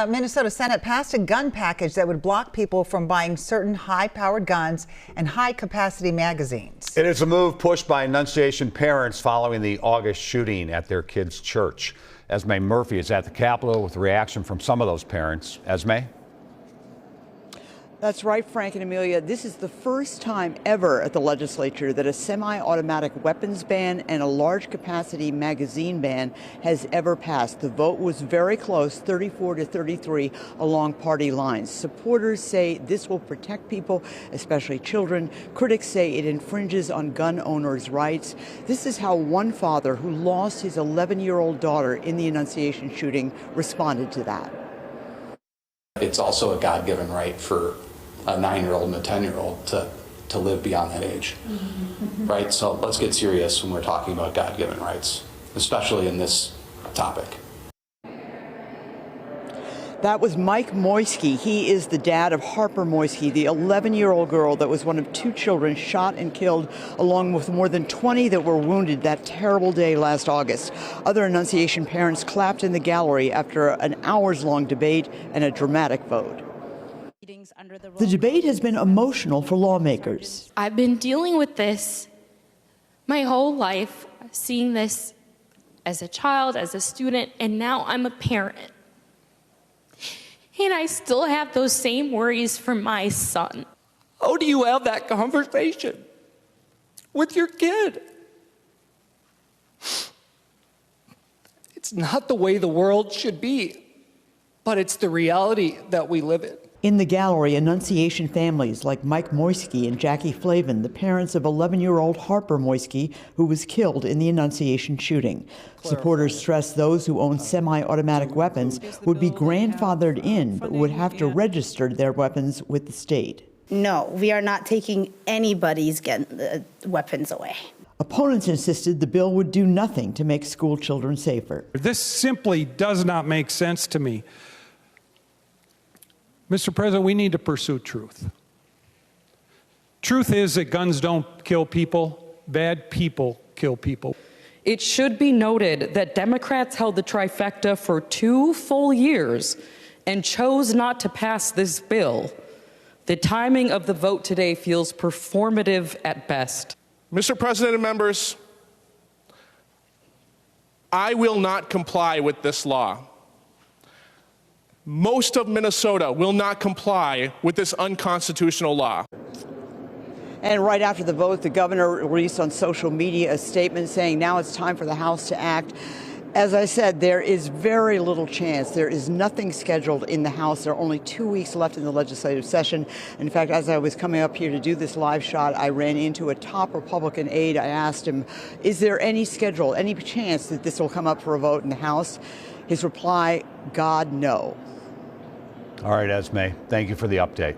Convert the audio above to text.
the Minnesota Senate passed a gun package that would block people from buying certain high-powered guns and high-capacity magazines. It is a move pushed by Annunciation parents following the August shooting at their kids' church. Esme Murphy is at the Capitol with a reaction from some of those parents. Esme? That's right, Frank and Amelia. This is the first time ever at the legislature that a semi-automatic weapons ban and a large capacity magazine ban has ever passed. The vote was very close, 34-33 along party lines. Supporters say this will protect people, especially children. Critics say it infringes on gun owners' rights. This is how one father who lost his 11-year-old daughter in the Annunciation shooting responded to that. It's also a God-given right for a 9-year-old and a 10-year-old to live beyond that age, right? So let's get serious when we're talking about God-given rights, especially in this topic. That was Mike Moisky. He is the dad of Harper Moisky, the 11-year-old girl that was one of 2 children shot and killed, along with more than 20 that were wounded that terrible day last August. Other Annunciation parents clapped in the gallery after an hours-long debate and a dramatic vote. The debate has been emotional for lawmakers. I've been dealing with this my whole life, seeing this as a child, as a student, and now I'm a parent. And I still have those same worries for my son. How do you have that conversation with your kid? It's not the way the world should be, but it's the reality that we live in. In the gallery, Annunciation families like Mike Moisky and Jackie Flavin, the parents of 11-year-old Harper Moisky, who was killed in the Annunciation shooting. Supporters stress those who own semi-automatic weapons would be grandfathered in, but would have to register their weapons with the state. No, we are not taking anybody's weapons away. Opponents insisted the bill would do nothing to make school children safer. This simply does not make sense to me. Mr. President, we need to pursue truth. Truth is that guns don't kill people, bad people kill people. It should be noted that Democrats held the trifecta for 2 full years and chose not to pass this bill. The timing of the vote today feels performative at best. Mr. President and members, I will not comply with this law. Most of Minnesota will not comply with this unconstitutional law. And right after the vote, the governor released on social media a statement saying now it's time for the House to act. As I said, there is very little chance. There is nothing scheduled in the House. There are only 2 weeks left in the legislative session. In fact, as I was coming up here to do this live shot, I ran into a top Republican aide. I asked him, is there any schedule, any chance that this will come up for a vote in the House? His reply, God, no. All right, Esme, thank you for the update.